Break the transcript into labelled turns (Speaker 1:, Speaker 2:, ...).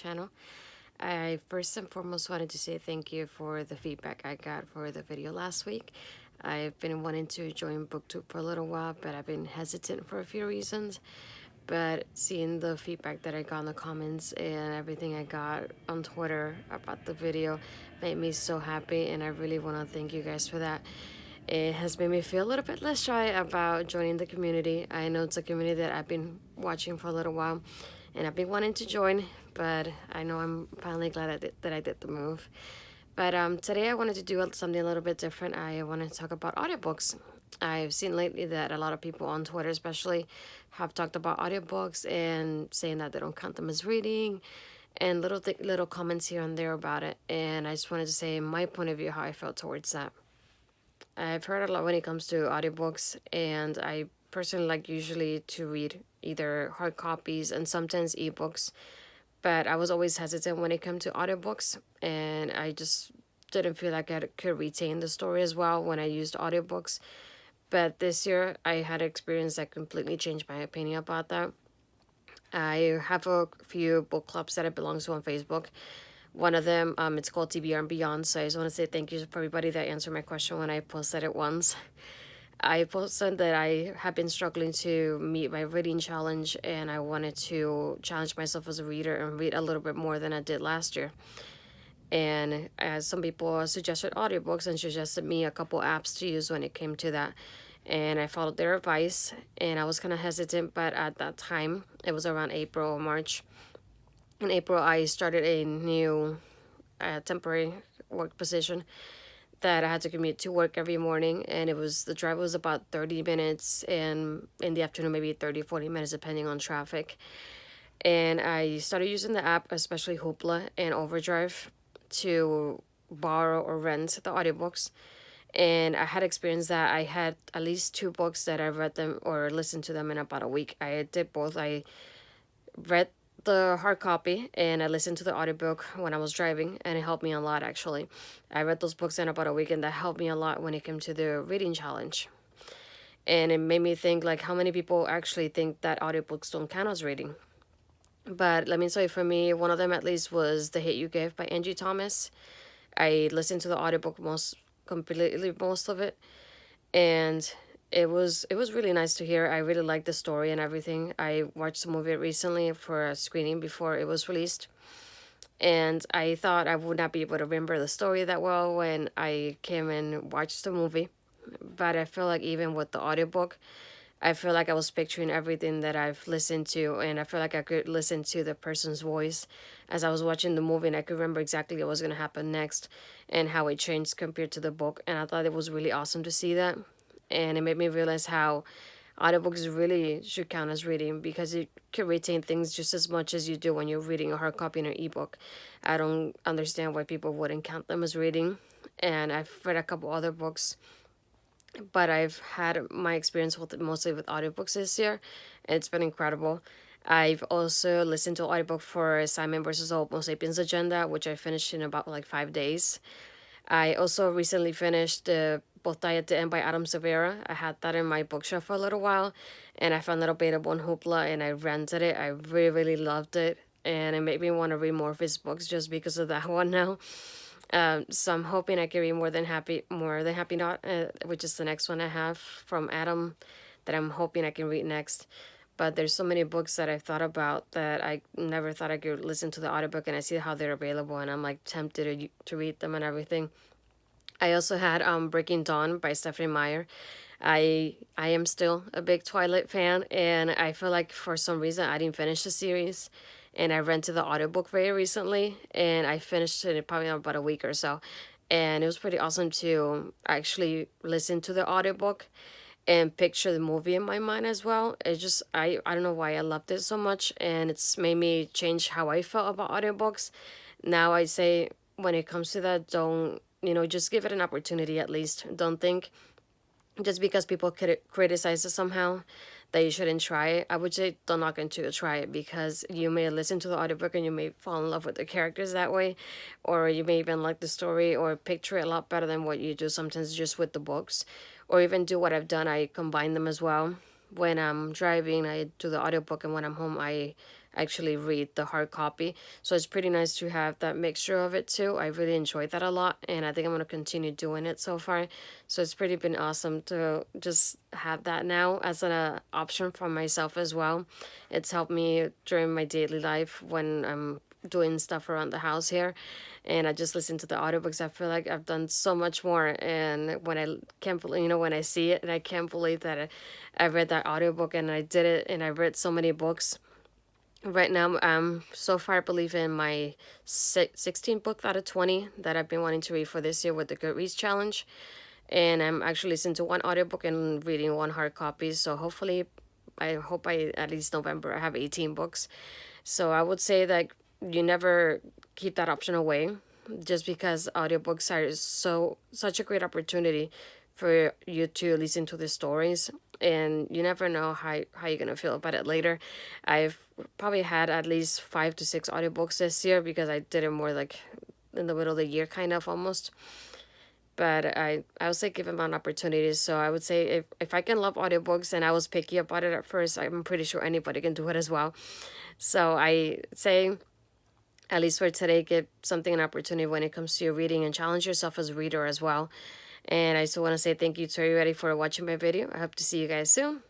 Speaker 1: channel. I first and foremost wanted to say thank you for the feedback I got for the video last week. I've been wanting to join BookTube for a little while, but I've been hesitant for a few reasons. But seeing the feedback that I got in the comments and everything I got on Twitter about the video made me so happy, and I really want to thank you guys for that. It has made me feel a little bit less shy about joining the community. I know it's a community that I've been watching for a little while and I've been wanting to join, but I know I'm finally glad that I did the move. But today I wanted to do something a little bit different. I wanted to talk about audiobooks. I've seen lately that a lot of people on Twitter especially have talked about audiobooks and saying that they don't count them as reading and little comments here and there about it. And I just wanted to say my point of view, how I felt towards that. I've heard a lot when it comes to audiobooks, and I personally like usually to read either hard copies and sometimes ebooks, but I was always hesitant when it came to audiobooks, and I just didn't feel like I could retain the story as well when I used audiobooks. But this year, I had an experience that completely changed my opinion about that. I have a few book clubs that I belong to on Facebook. One of them, it's called TBR and Beyond. So I just want to say thank you for everybody that answered my question when I posted it once. I posted that I have been struggling to meet my reading challenge, and I wanted to challenge myself as a reader and read a little bit more than I did last year. And as some people suggested audiobooks and suggested me a couple apps to use when it came to that. And I followed their advice, and I was kind of hesitant, but at that time, it was around April or March. In April, I started a new temporary work position that I had to commute to work every morning, and the drive was about 30 minutes, and in the afternoon maybe 30-40 minutes depending on traffic. And I started using the app, especially Hoopla and Overdrive, to borrow or rent the audiobooks. And I had experienced that. I had at least two books that I read them or listened to them in about a week. I did both. I read the hard copy and I listened to the audiobook when I was driving, and it helped me a lot actually. I read those books in about a week, and that helped me a lot when it came to the reading challenge. And it made me think, like, how many people actually think that audiobooks don't count as reading. But let me tell you, for me, one of them at least was The Hate You Give by Angie Thomas. I listened to the audiobook most of it, and it was really nice to hear. I really liked the story and everything. I watched the movie recently for a screening before it was released, and I thought I would not be able to remember the story that well when I came and watched the movie. But I feel like even with the audiobook, I feel like I was picturing everything that I've listened to, and I feel like I could listen to the person's voice as I was watching the movie, and I could remember exactly what was going to happen next and how it changed compared to the book. And I thought it was really awesome to see that. And it made me realize how audiobooks really should count as reading, because you can retain things just as much as you do when you're reading a hard copy in an ebook. I don't understand why people wouldn't count them as reading. And I've read a couple other books, but I've had my experience with mostly with audiobooks this year. It's been incredible. I've also listened to an audiobook for Simon versus Homo Sapiens Agenda, which I finished in about like 5 days. I also recently finished Both Die at the End by Adam Severa. I had that in my bookshelf for a little while, and I found it available on Hoopla, and I rented it. I really, really loved it, and it made me want to read more of his books just because of that one now. So I'm hoping I can read More Than Happy Not, which is the next one I have from Adam that I'm hoping I can read next. But there's so many books that I've thought about that I never thought I could listen to the audiobook, and I see how they're available, and I'm like tempted to read them and everything. I also had Breaking Dawn by Stephanie Meyer. I am still a big Twilight fan, and I feel like for some reason I didn't finish the series, and I rented the audiobook very recently, and I finished it in probably about a week or so, and it was pretty awesome to actually listen to the audiobook and picture the movie in my mind as well. It just I don't know why I loved it so much, and it's made me change how I felt about audiobooks. Now I say, when it comes to that, don't, just give it an opportunity at least. Don't think just because people could criticize it somehow that you shouldn't try it. I would say don't knock into it, try it, because you may listen to the audiobook and you may fall in love with the characters that way, or you may even like the story or picture it a lot better than what you do sometimes just with the books, or even do what I've done. I combine them as well. When I'm driving, I do the audiobook, and when I'm home, I actually read the hard copy. So it's pretty nice to have that mixture of it too. I really enjoyed that a lot, and I think I'm going to continue doing it so far. So it's pretty been awesome to just have that now as an option for myself as well. It's helped me during my daily life when I'm doing stuff around the house here, and I just listen to the audiobooks. I feel like I've done so much more, and when I can't believe, when I see it, and I can't believe that I read that audiobook and I did it, and I read so many books. Right now, so far, I believe in my 16th book out of 20 that I've been wanting to read for this year with the Goodreads challenge. And I'm actually listening to one audiobook and reading one hard copy. So hopefully, I hope by at least November I have 18 books. So I would say that you never keep that option away, just because audiobooks are such a great opportunity for you to listen to the stories, and you never know how you're gonna feel about it later. I've probably had at least 5 to 6 audiobooks this year because I did it more like in the middle of the year, kind of almost. But I would say give them an opportunity. So I would say if I can love audiobooks, and I was picky about it at first, I'm pretty sure anybody can do it as well. So I say, at least for today, give something an opportunity when it comes to your reading, and challenge yourself as a reader as well. And I still want to say thank you to everybody for watching my video. I hope to see you guys soon.